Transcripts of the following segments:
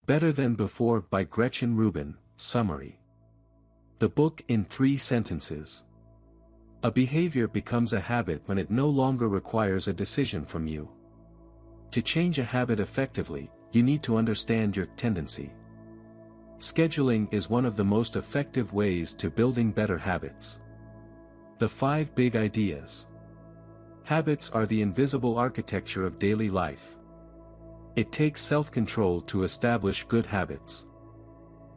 Better Than Before by Gretchen Rubin. Summary. The book in 3 sentences. A behavior becomes a habit when it no longer requires a decision from you. To change a habit effectively, you need to understand your tendency. Scheduling is one of the most effective ways to building better habits. The 5 big ideas. Habits are the invisible architecture of daily life. It takes self-control to establish good habits.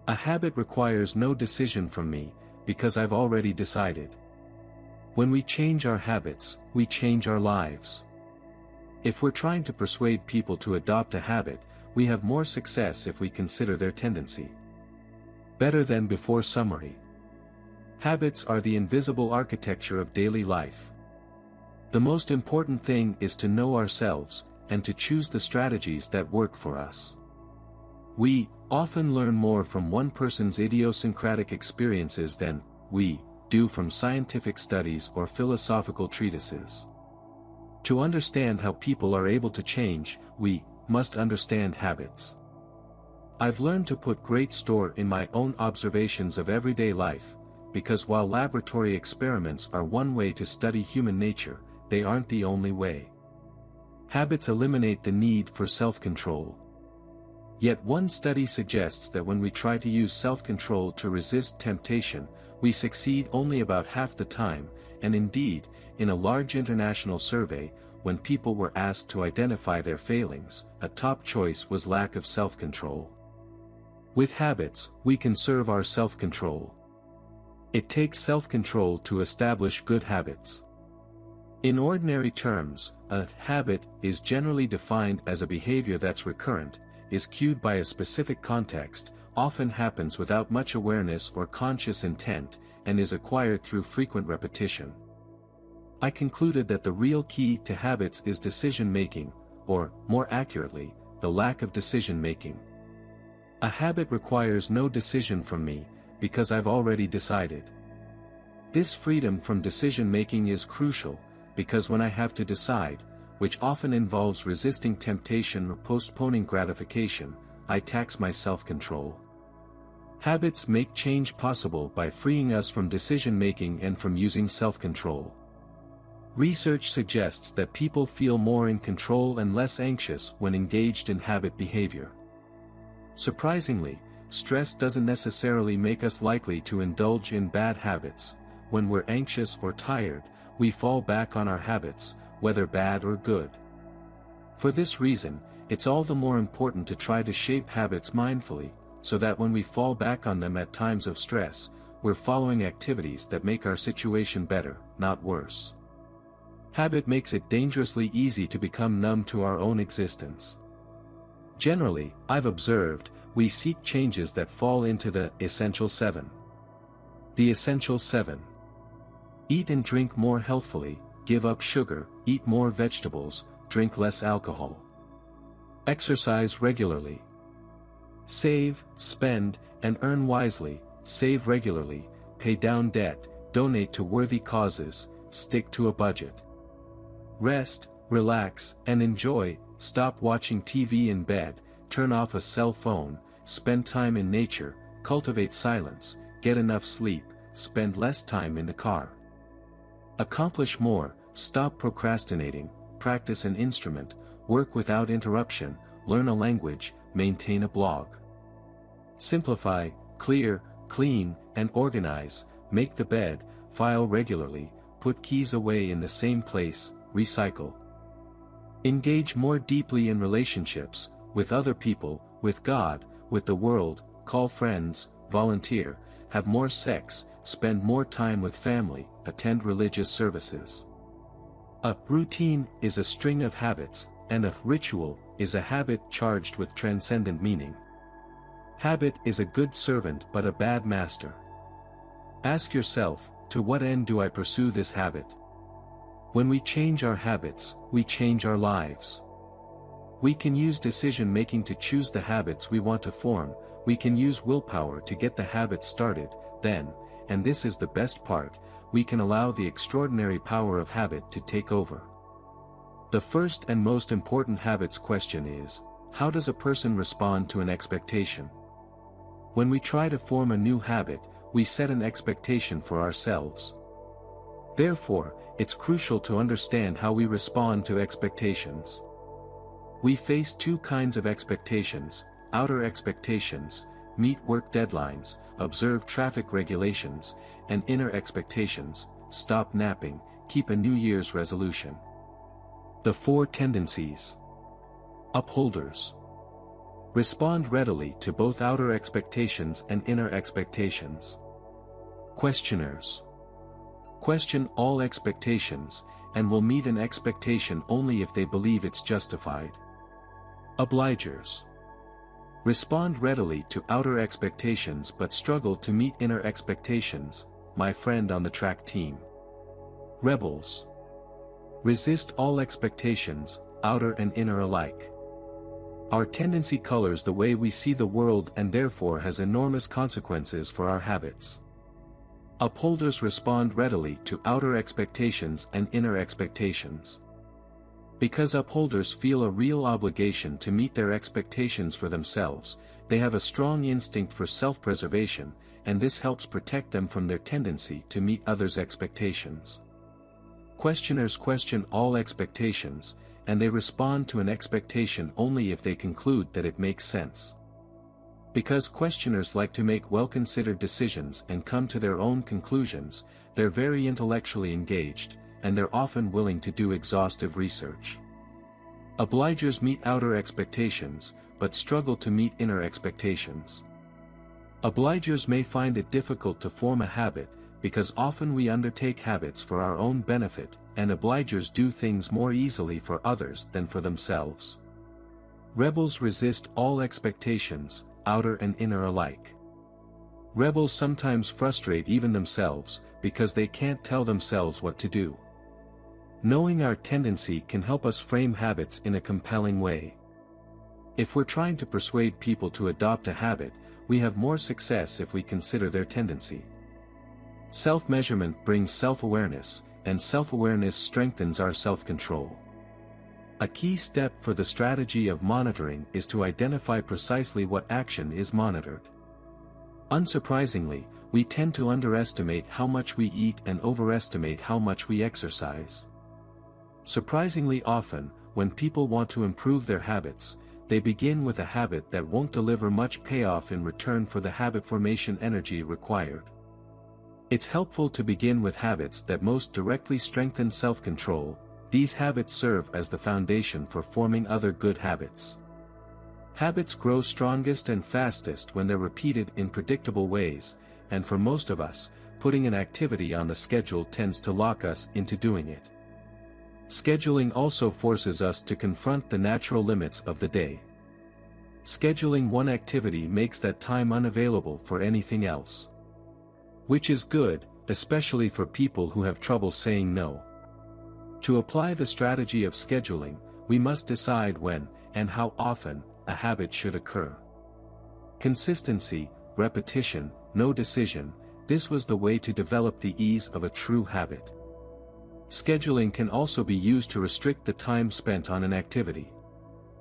A habit requires no decision from me, because I've already decided. When we change our habits, we change our lives. If we're trying to persuade people to adopt a habit, we have more success if we consider their tendency. Better Than Before summary. Habits are the invisible architecture of daily life. The most important thing is to know ourselves, and to choose the strategies that work for us. We often learn more from one person's idiosyncratic experiences than we do from scientific studies or philosophical treatises. To understand how people are able to change, we must understand habits. I've learned to put great store in my own observations of everyday life, because while laboratory experiments are one way to study human nature, they aren't the only way. Habits eliminate the need for self-control. Yet one study suggests that when we try to use self-control to resist temptation, we succeed only about half the time, and indeed, in a large international survey, when people were asked to identify their failings, a top choice was lack of self-control. With habits, we conserve our self-control. It takes self-control to establish good habits. In ordinary terms, a habit is generally defined as a behavior that's recurrent, is cued by a specific context, often happens without much awareness or conscious intent, and is acquired through frequent repetition. I concluded that the real key to habits is decision-making, or, more accurately, the lack of decision-making. A habit requires no decision from me, because I've already decided. This freedom from decision-making is crucial, because when I have to decide, which often involves resisting temptation or postponing gratification, I tax my self-control. Habits make change possible by freeing us from decision-making and from using self-control. Research suggests that people feel more in control and less anxious when engaged in habit behavior. Surprisingly, stress doesn't necessarily make us likely to indulge in bad habits. When we're anxious or tired, we fall back on our habits, whether bad or good. For this reason, it's all the more important to try to shape habits mindfully, so that when we fall back on them at times of stress, we're following activities that make our situation better, not worse. Habit makes it dangerously easy to become numb to our own existence. Generally, I've observed, we seek changes that fall into the Essential 7. The Essential 7. Eat and drink more healthfully, give up sugar, eat more vegetables, drink less alcohol. Exercise regularly. Save, spend, and earn wisely, save regularly, pay down debt, donate to worthy causes, stick to a budget. Rest, relax, and enjoy, stop watching TV in bed, turn off a cell phone, spend time in nature, cultivate silence, get enough sleep, spend less time in the car. Accomplish more, stop procrastinating, practice an instrument, work without interruption, learn a language, maintain a blog. Simplify, clear, clean, and organize, make the bed, file regularly, put keys away in the same place, recycle. Engage more deeply in relationships, with other people, with God, with the world, call friends, volunteer, have more sex, spend more time with family, attend religious services. A routine is a string of habits, and a ritual is a habit charged with transcendent meaning. Habit is a good servant but a bad master. Ask yourself, to what end do I pursue this habit? When we change our habits, we change our lives. We can use decision-making to choose the habits we want to form, we can use willpower to get the habit started, then, and this is the best part, we can allow the extraordinary power of habit to take over. The first and most important habits question is, How does a person respond to an expectation? When we try to form a new habit, we set an expectation for ourselves. Therefore, it's crucial to understand how we respond to expectations. We face two kinds of expectations: outer expectations, meet work deadlines, observe traffic regulations, and inner expectations, stop napping, keep a New Year's resolution. The four tendencies. Upholders. Respond readily to both outer expectations and inner expectations. Questioners. Question all expectations, and will meet an expectation only if they believe it's justified. Obligers. Respond readily to outer expectations but struggle to meet inner expectations, my friend on the track team. Rebels. Resist all expectations, outer and inner alike. Our tendency colors the way we see the world and therefore has enormous consequences for our habits. Upholders respond readily to outer expectations and inner expectations. Because upholders feel a real obligation to meet their expectations for themselves, they have a strong instinct for self-preservation, and this helps protect them from their tendency to meet others' expectations. Questioners question all expectations, and they respond to an expectation only if they conclude that it makes sense. Because questioners like to make well-considered decisions and come to their own conclusions, they're very intellectually engaged, and they're often willing to do exhaustive research. Obligers meet outer expectations, but struggle to meet inner expectations. Obligers may find it difficult to form a habit, because often we undertake habits for our own benefit, and obligers do things more easily for others than for themselves. Rebels resist all expectations, outer and inner alike. Rebels sometimes frustrate even themselves, because they can't tell themselves what to do. Knowing our tendency can help us frame habits in a compelling way. If we're trying to persuade people to adopt a habit, we have more success if we consider their tendency. Self-measurement brings self-awareness, and self-awareness strengthens our self-control. A key step for the strategy of monitoring is to identify precisely what action is monitored. Unsurprisingly, we tend to underestimate how much we eat and overestimate how much we exercise. Surprisingly often, when people want to improve their habits, they begin with a habit that won't deliver much payoff in return for the habit formation energy required. It's helpful to begin with habits that most directly strengthen self-control. These habits serve as the foundation for forming other good habits. Habits grow strongest and fastest when they're repeated in predictable ways, and for most of us, putting an activity on the schedule tends to lock us into doing it. Scheduling also forces us to confront the natural limits of the day. Scheduling one activity makes that time unavailable for anything else. Which is good, especially for people who have trouble saying no. To apply the strategy of scheduling, we must decide when, and how often, a habit should occur. Consistency, repetition, no decision, this was the way to develop the ease of a true habit. Scheduling can also be used to restrict the time spent on an activity.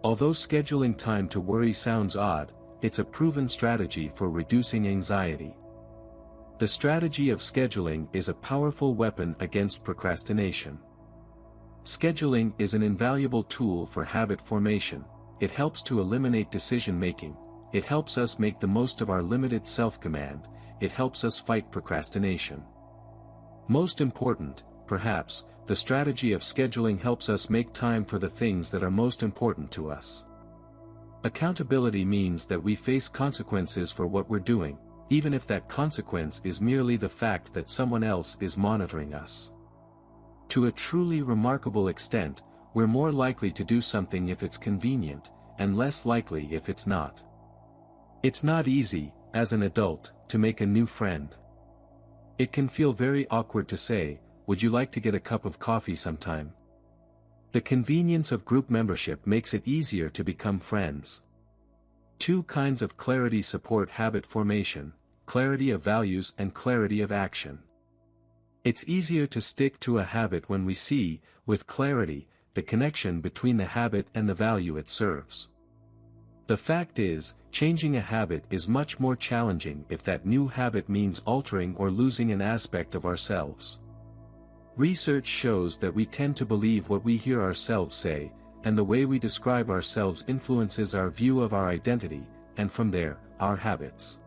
Although scheduling time to worry sounds odd, it's a proven strategy for reducing anxiety. The strategy of scheduling is a powerful weapon against procrastination. Scheduling is an invaluable tool for habit formation. It helps to eliminate decision-making, it helps us make the most of our limited self-command, it helps us fight procrastination. Most important, perhaps, the strategy of scheduling helps us make time for the things that are most important to us. Accountability means that we face consequences for what we're doing, even if that consequence is merely the fact that someone else is monitoring us. To a truly remarkable extent, we're more likely to do something if it's convenient, and less likely if it's not. It's not easy, as an adult, to make a new friend. It can feel very awkward to say, "Would you like to get a cup of coffee sometime?" The convenience of group membership makes it easier to become friends. Two kinds of clarity support habit formation: clarity of values and clarity of action. It's easier to stick to a habit when we see, with clarity, the connection between the habit and the value it serves. The fact is, changing a habit is much more challenging if that new habit means altering or losing an aspect of ourselves. Research shows that we tend to believe what we hear ourselves say, and the way we describe ourselves influences our view of our identity, and from there, our habits.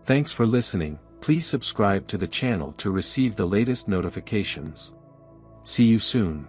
Thanks for listening. Please subscribe to the channel to receive the latest notifications. See you soon.